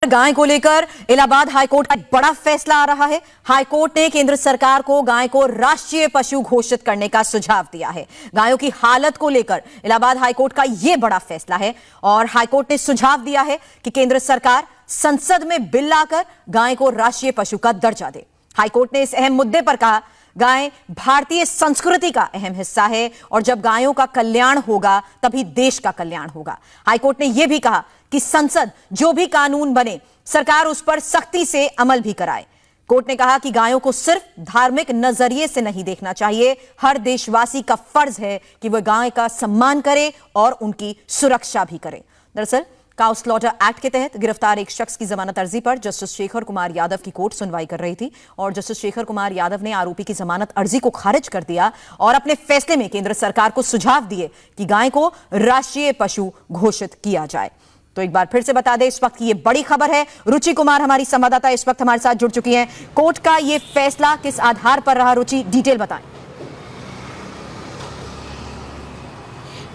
गाय को लेकर इलाहाबाद हाईकोर्ट का बड़ा फैसला आ रहा है। हाईकोर्ट ने केंद्र सरकार को गाय को राष्ट्रीय पशु घोषित करने का सुझाव दिया है। गायों की हालत को लेकर इलाहाबाद हाईकोर्ट का यह बड़ा फैसला है और हाईकोर्ट ने सुझाव दिया है कि केंद्र सरकार संसद में बिल लाकर गाय को राष्ट्रीय पशु का दर्जा दे। हाईकोर्ट ने इस अहम मुद्दे पर कहा, गाय भारतीय संस्कृति का अहम हिस्सा है और जब गायों का कल्याण होगा तभी देश का कल्याण होगा। हाईकोर्ट ने यह भी कहा कि संसद जो भी कानून बने सरकार उस पर सख्ती से अमल भी कराए। कोर्ट ने कहा कि गायों को सिर्फ धार्मिक नजरिए से नहीं देखना चाहिए, हर देशवासी का फर्ज है कि वह गाय का सम्मान करे और उनकी सुरक्षा भी करे। दरअसल काउ स्लॉटर एक्ट के तहत गिरफ्तार एक शख्स की जमानत अर्जी पर जस्टिस शेखर कुमार यादव की कोर्ट सुनवाई कर रही थी और जस्टिस शेखर कुमार यादव ने आरोपी की जमानत अर्जी को खारिज कर दिया और अपने फैसले में केंद्र सरकार को सुझाव दिए कि गाय को राष्ट्रीय पशु घोषित किया जाए। तो एक बार फिर से बता दें, इस वक्त की ये बड़ी खबर है। रुचि कुमार हमारी संवाददाता इस वक्त हमारे साथ जुड़ चुकी हैं। कोर्ट का ये फैसला किस आधार पर रहा, रुचि डिटेल बताएं।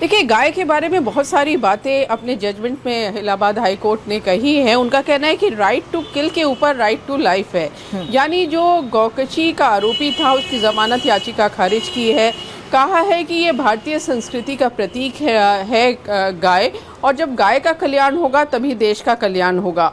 देखिए, गाय के बारे में बहुत सारी बातें अपने जजमेंट में इलाहाबाद हाई कोर्ट ने कही है। उनका कहना है कि राइट टू किल के ऊपर राइट टू लाइफ है। यानी जो गौकशी का आरोपी था उसकी जमानत याचिका खारिज की है। कहा है कि ये भारतीय संस्कृति का प्रतीक है गाय, और जब गाय का कल्याण होगा तभी देश का कल्याण होगा।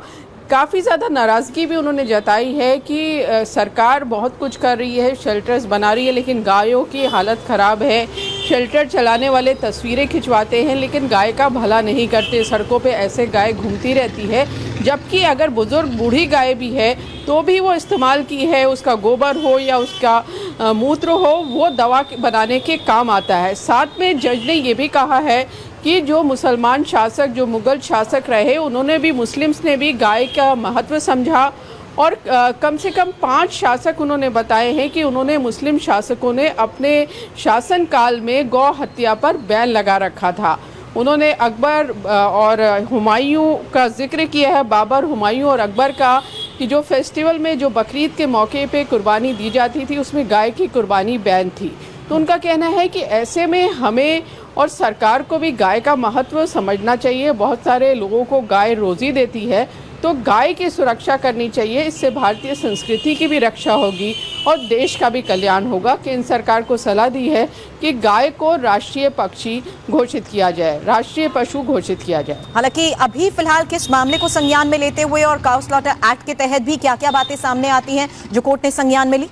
काफ़ी ज़्यादा नाराज़गी भी उन्होंने जताई है कि सरकार बहुत कुछ कर रही है, शेल्टर्स बना रही है, लेकिन गायों की हालत ख़राब है। शेल्टर चलाने वाले तस्वीरें खिंचवाते हैं लेकिन गाय का भला नहीं करते। सड़कों पे ऐसे गाय घूमती रहती है, जबकि अगर बुजुर्ग बूढ़ी गाय भी है तो भी वो इस्तेमाल की है, उसका गोबर हो या उसका मूत्र हो, वो दवा बनाने के काम आता है। साथ में जज ने ये भी कहा है कि जो मुसलमान शासक, जो मुग़ल शासक रहे, उन्होंने भी, मुस्लिम्स ने भी गाय का महत्व समझा और कम से कम 5 शासक उन्होंने बताए हैं कि उन्होंने, मुस्लिम शासकों ने अपने शासनकाल में गौ हत्या पर बैन लगा रखा था। उन्होंने अकबर और हुमायूं का जिक्र किया है, बाबर, हुमायूं और अकबर का, कि जो फेस्टिवल में जो बकरीद के मौके पे कुर्बानी दी जाती थी उसमें गाय की कुर्बानी बैन थी। तो उनका कहना है कि ऐसे में हमें और सरकार को भी गाय का महत्व समझना चाहिए। बहुत सारे लोगों को गाय रोज़ी देती है, तो गाय की सुरक्षा करनी चाहिए। इससे भारतीय संस्कृति की भी रक्षा होगी और देश का भी कल्याण होगा। केंद्र सरकार को सलाह दी है कि गाय को राष्ट्रीय पक्षी घोषित किया जाए, राष्ट्रीय पशु घोषित किया जाए। हालांकि अभी फिलहाल किस मामले को संज्ञान में लेते हुए और काउ स्लॉटर एक्ट के तहत भी क्या क्या बातें सामने आती हैं जो कोर्ट ने संज्ञान में ली?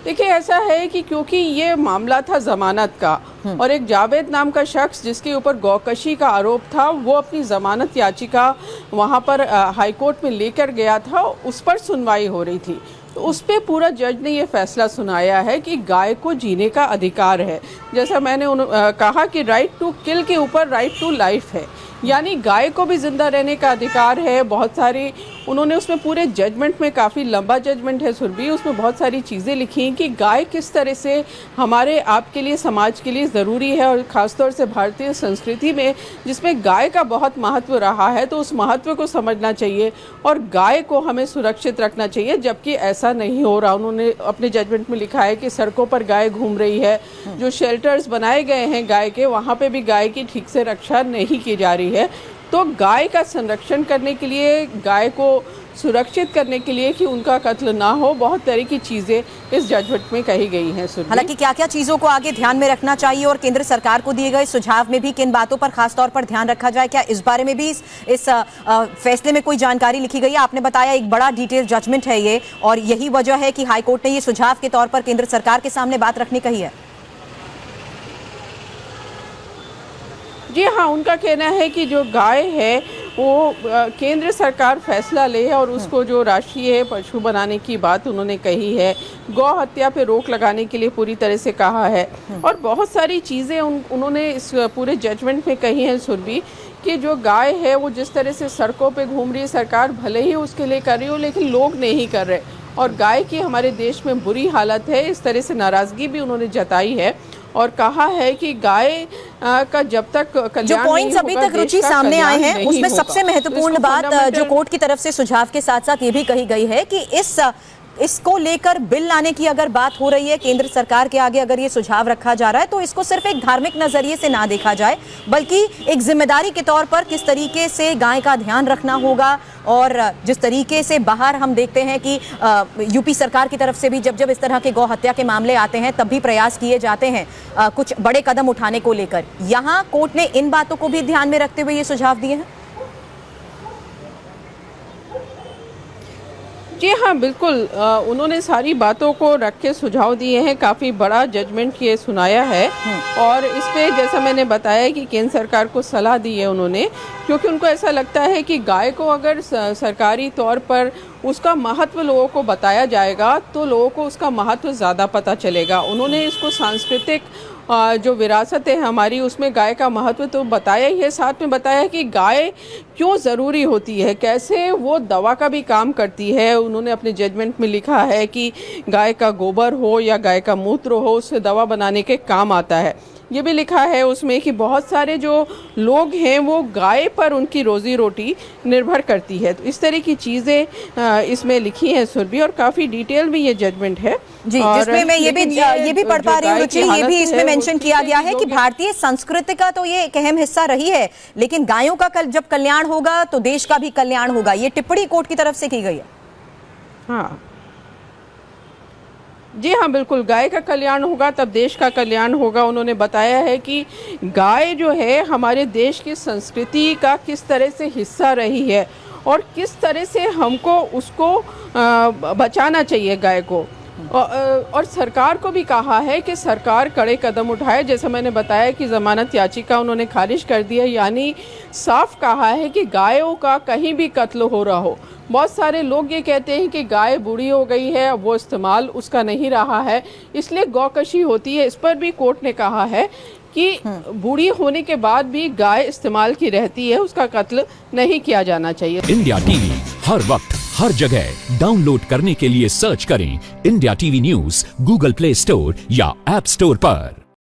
देखिए, ऐसा है कि क्योंकि ये मामला था जमानत का और एक जावेद नाम का शख्स जिसके ऊपर गौकशी का आरोप था, वो अपनी जमानत याचिका वहाँ पर हाईकोर्ट में लेकर गया था, उस पर सुनवाई हो रही थी। तो उस पे पूरा जज ने ये फैसला सुनाया है कि गाय को जीने का अधिकार है। जैसा मैंने कहा कि राइट टू किल के ऊपर राइट टू लाइफ है, यानी गाय को भी जिंदा रहने का अधिकार है। बहुत सारी उन्होंने उसमें पूरे जजमेंट में, काफ़ी लंबा जजमेंट है सुरभि, उसमें बहुत सारी चीज़ें लिखी हैं कि गाय किस तरह से हमारे आपके लिए, समाज के लिए ज़रूरी है, और ख़ासतौर से भारतीय संस्कृति में जिसमें गाय का बहुत महत्व रहा है, तो उस महत्व को समझना चाहिए और गाय को हमें सुरक्षित रखना चाहिए, जबकि ऐसा नहीं हो रहा। उन्होंने अपने जजमेंट में लिखा है कि सड़कों पर गाय घूम रही है, जो शेल्टर्स बनाए गए हैं गाय के, वहाँ पर भी गाय की ठीक से रक्षा नहीं की जा रही है। तो गाय का संरक्षण करने के लिए, गाय को सुरक्षित करने के लिए कि उनका कत्ल ना हो, बहुत तरह की चीज़ें इस जजमेंट में कही गई हैं। हालांकि क्या क्या चीज़ों को आगे ध्यान में रखना चाहिए और केंद्र सरकार को दिए गए सुझाव में भी किन बातों पर खास तौर पर ध्यान रखा जाए, क्या इस बारे में भी इस फैसले में कोई जानकारी लिखी गई है? आपने बताया एक बड़ा डिटेल जजमेंट है ये, और यही वजह है कि हाईकोर्ट ने ये सुझाव के तौर पर केंद्र सरकार के सामने बात रखने कही है। जी हाँ, उनका कहना है कि जो गाय है वो केंद्र सरकार फैसला ले और उसको जो राष्ट्रीय पशु बनाने की बात उन्होंने कही है। गौ हत्या पे रोक लगाने के लिए पूरी तरह से कहा है और बहुत सारी चीज़ें उन्होंने इस पूरे जजमेंट में कही हैं सुरभि, कि जो गाय है वो जिस तरह से सड़कों पे घूम रही है, सरकार भले ही उसके लिए कर रही हो लेकिन लोग नहीं कर रहे, और गाय की हमारे देश में बुरी हालत है। इस तरह से नाराज़गी भी उन्होंने जताई है और कहा है कि गाय का जब तक कल्याण, जो पॉइंट्स अभी तक रुचि सामने आए हैं उसमें सबसे महत्वपूर्ण बात जो कोर्ट की तरफ से सुझाव के साथ साथ ये भी कही गई है कि इस इसको लेकर बिल लाने की अगर बात हो रही है केंद्र सरकार के आगे, अगर ये सुझाव रखा जा रहा है, तो इसको सिर्फ एक धार्मिक नजरिए से ना देखा जाए, बल्कि एक जिम्मेदारी के तौर पर किस तरीके से गाय का ध्यान रखना होगा। और जिस तरीके से बाहर हम देखते हैं कि यूपी सरकार की तरफ से भी जब जब इस तरह के गौ हत्या के मामले आते हैं तब भी प्रयास किए जाते हैं कुछ बड़े कदम उठाने को लेकर। यहाँ कोर्ट ने इन बातों को भी ध्यान में रखते हुए ये सुझाव दिए हैं। जी हाँ, बिल्कुल। उन्होंने सारी बातों को रख के सुझाव दिए हैं, काफ़ी बड़ा जजमेंट ये सुनाया है। और इस पे जैसा मैंने बताया कि केंद्र सरकार को सलाह दी है उन्होंने, क्योंकि उनको ऐसा लगता है कि गाय को अगर सरकारी तौर पर उसका महत्व लोगों को बताया जाएगा तो लोगों को उसका महत्व ज़्यादा पता चलेगा। उन्होंने इसको सांस्कृतिक जो विरासत है हमारी, उसमें गाय का महत्व तो बताया ही है, साथ में बताया कि गाय क्यों ज़रूरी होती है, कैसे वो दवा का भी काम करती है। उन्होंने अपने जजमेंट में लिखा है कि गाय का गोबर हो या गाय का मूत्र हो, उससे दवा बनाने के काम आता है। ये भी लिखा है उसमें कि बहुत सारे जो लोग हैं वो गाय पर उनकी रोजी रोटी निर्भर करती है। तो इस तरह की चीज़ें इसमें लिखी हैं सुरभि, और काफ़ी डिटेल में ये जजमेंट है जी, जिसमें मैं ये भी पढ़ पा रही हूँ रुचि, ये भी इसमें मेंशन किया गया है कि भारतीय संस्कृति का तो ये एक अहम हिस्सा रही है, लेकिन गायों का जब कल्याण होगा तो देश का भी कल्याण होगा। ये टिप्पणी कोर्ट की तरफ से की गई है। हाँ जी हाँ, बिल्कुल। गाय का कल्याण होगा तब देश का कल्याण होगा। उन्होंने बताया है कि गाय जो है हमारे देश की संस्कृति का किस तरह से हिस्सा रही है और किस तरह से हमको उसको बचाना चाहिए गाय को। और सरकार को भी कहा है कि सरकार कड़े कदम उठाए। जैसा मैंने बताया कि ज़मानत याचिका उन्होंने खारिज कर दी है, यानी साफ कहा है कि गायों का कहीं भी कत्ल हो रहा हो। बहुत सारे लोग ये कहते हैं कि गाय बूढ़ी हो गई है, अब वो इस्तेमाल उसका नहीं रहा है, इसलिए गौकशी होती है। इस पर भी कोर्ट ने कहा है कि बूढ़ी होने के बाद भी गाय इस्तेमाल की रहती है, उसका कत्ल नहीं किया जाना चाहिए। इंडिया टीवी हर वक्त हर जगह डाउनलोड करने के लिए सर्च करें India TV news Google play store या ऐप स्टोर पर।